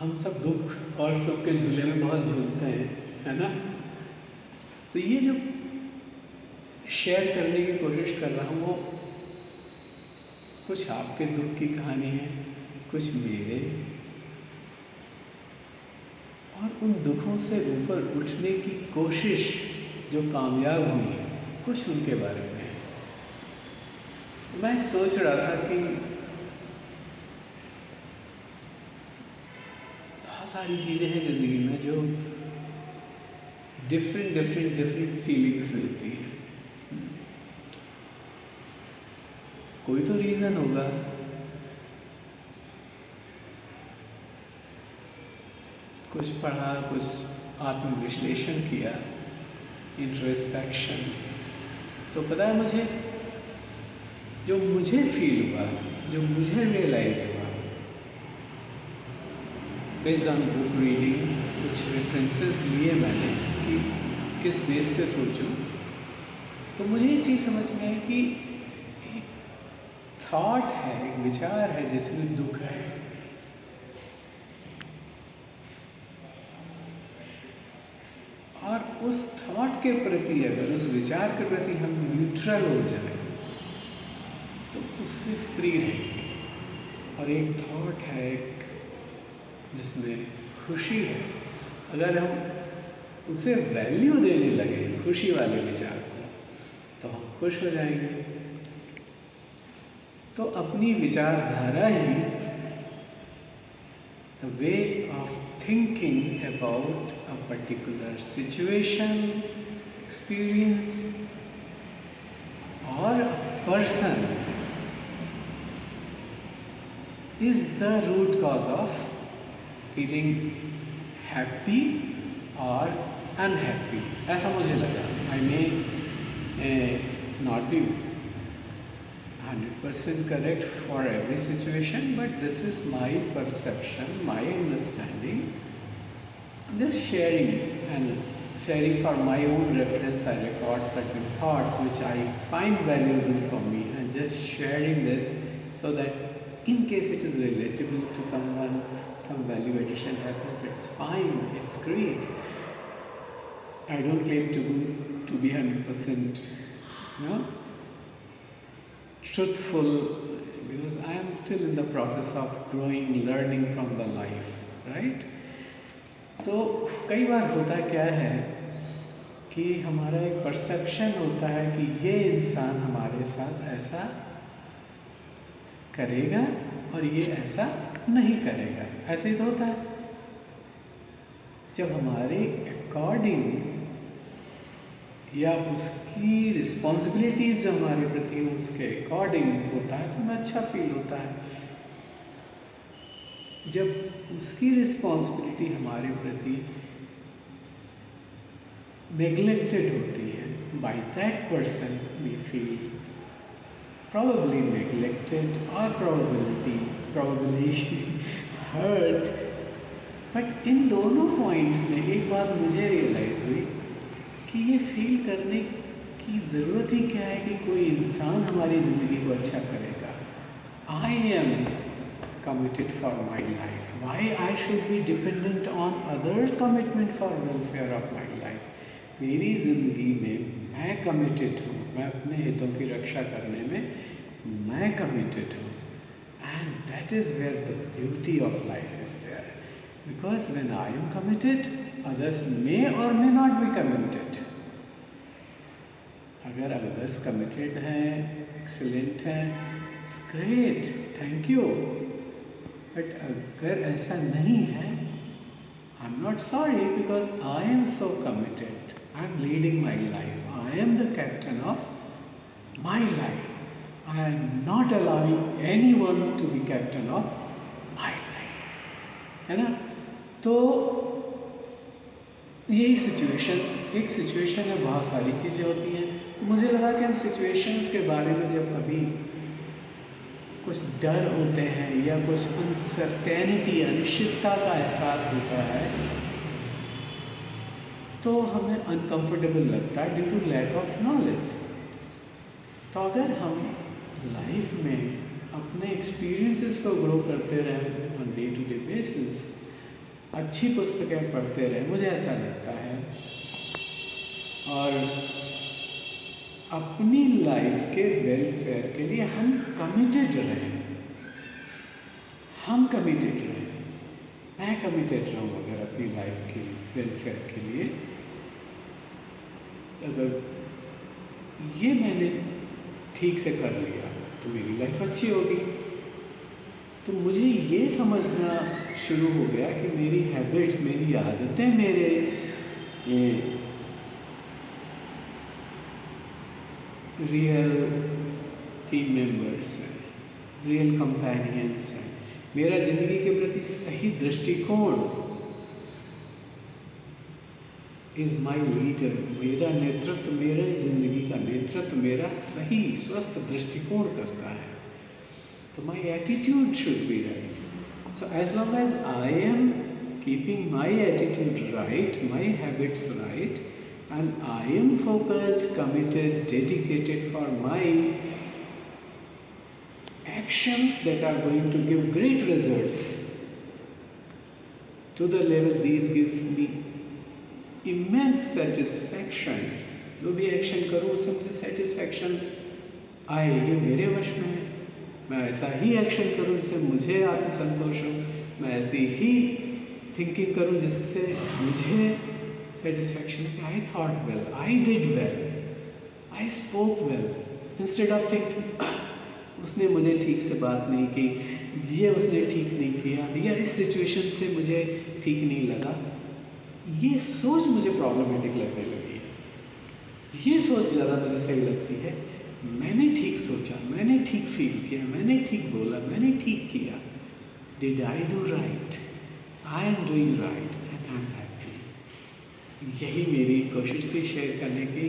हम सब दुख और सुख के झूले में बहुत झूलते हैं, है ना। तो ये जो शेयर करने की कोशिश कर रहा हूँ वो कुछ आपके दुख की कहानी है, कुछ मेरे, और उन दुखों से ऊपर उठने की कोशिश जो कामयाब हुई कुछ उनके बारे में है। मैं सोच रहा था कि बहुत सारी चीज़ें हैं ज़िंदगी में जो डिफरेंट फीलिंग्स देती हैं। कोई तो रीज़न होगा। कुछ पढ़ा, कुछ आत्मविश्लेषण किया, इंट्रोस्पेक्शन, तो पता है मुझे, जो मुझे फील हुआ, जो मुझे रियलाइज हुआ बेस्ड ऑन बुक रीडिंग्स, कुछ रेफरेंसेस लिए मैंने कि किस बेस पे सोचूं, तो मुझे एक चीज़ समझ में है कि एक थॉट है, एक विचार है जिसमें दुख है। और उस थॉट के प्रति, अगर उस विचार के प्रति हम न्यूट्रल हो जाए तो उससे फ्री रहेंगे। और एक थॉट है जिसमें खुशी है, अगर हम उसे वैल्यू देने लगे, खुशी वाले विचार को, तो हम खुश हो जाएंगे। तो अपनी विचारधारा ही, the way of thinking about a particular situation, experience और person is the root cause of feeling happy or unhappy, ऐसा मुझे लगा। I may not be 100% correct for every situation, but this is my perception, my understanding. I'm just sharing, and sharing for my own reference. I record certain thoughts which I find valuable for me, and just sharing this so that in case it is relatable to someone, some value addition happens, it's fine, it's great. I don't claim to be 100%, truthful, because I am still in the process of growing, learning from the life, right? तो कई बार होता क्या है कि हमारा एक perception होता है कि ये इंसान हमारे साथ ऐसा करेगा और ये ऐसा नहीं करेगा। ऐसे ही तो होता है। जब हमारे अकॉर्डिंग या उसकी रिस्पॉन्सिबिलिटीज़ जो हमारे प्रति उसके अकॉर्डिंग होता है तो हमें अच्छा फील होता है। जब उसकी रिस्पॉन्सिबिलिटी हमारे प्रति नेग्लेक्टेड होती है by that person, we feel probably neglected or probably hurt. But इन दोनों पॉइंट्स में एक बात मुझे रियलाइज़ हुई कि ये फील करने की ज़रूरत ही क्या है कि कोई इंसान हमारी ज़िंदगी को अच्छा करेगा। I am committed for my life, why I should be dependent on others commitment for welfare of my life. मेरी ज़िंदगी में मैं कमिटेड हूँ, मैं अपने हितों की रक्षा करने में मैं कमिटेड हूँ, and that is where the beauty of life is there, because when I am committed others may or may not be committed. अगर अदर्स कमिटेड हैं, एक्सीलेंट हैं, it's great, thank you. But अगर ऐसा नहीं है, I am not sorry, because I am so committed, I am leading my life, I am the captain of my life. I am not allowing anyone to be captain of my life. है ना। तो यही situations, एक situation में बहुत सारी चीज़ें होती हैं। तो मुझे लगा कि हम सिचुएशंस के बारे में जब कभी कुछ डर होते हैं या कुछ अनसर्टेनिटी, अनिश्चितता का एहसास होता है, तो हमें अनकंफर्टेबल लगता है due to lack of knowledge. तो अगर हम लाइफ में अपने एक्सपीरियंसेस को ग्रो करते रहें on day to day basis, अच्छी पुस्तकें पढ़ते रहें, मुझे ऐसा लगता है। और अपनी लाइफ के वेलफेयर के लिए हम कमिटेड रहें, हम कमिटेड रहें। मैं कमिटेड रहूँ अगर अपनी लाइफ के वेलफेयर के लिए, अगर ये मैंने ठीक से कर लिया तो मेरी लाइफ अच्छी होगी। तो मुझे ये समझना शुरू हो गया कि मेरी हैबिट्स, मेरी आदतें, मेरे ये रियल टीम मेंबर्स हैं, रियल कंपेनियंस हैं, मेरा ज़िंदगी के प्रति सही दृष्टिकोण इज़ माई लीडर, मेरा नेतृत्व, मेरे ज़िंदगी का नेतृत्व मेरा सही स्वस्थ दृष्टिकोण करता है। तो my attitude should be right. So as long as I am keeping my attitude right, my habits right, and I am focused, committed, dedicated for my actions that are going to give great results to the level these gives me immense satisfaction। जो भी action करूँ उससे मुझे satisfaction आए, ये मेरे वश में है। मैं ऐसा ही एक्शन करूँ जिससे मुझे आत्मसंतोष हो, मैं ऐसी ही थिंकिंग करूँ जिससे मुझे satisfaction, I thought well, I did well, I spoke well, instead of thinking उसने मुझे ठीक से बात नहीं की, ये उसने ठीक नहीं किया, या इस सिचुएशन से मुझे ठीक नहीं लगा। ये सोच मुझे प्रॉब्लमेटिक लगने लगी है। ये सोच ज़्यादा मुझे सही लगती है, मैंने ठीक सोचा, मैंने ठीक फील किया, मैंने ठीक बोला, मैंने ठीक किया। Did I do right? I am doing right and I am happy. यही मेरी कोशिश थी शेयर करने की।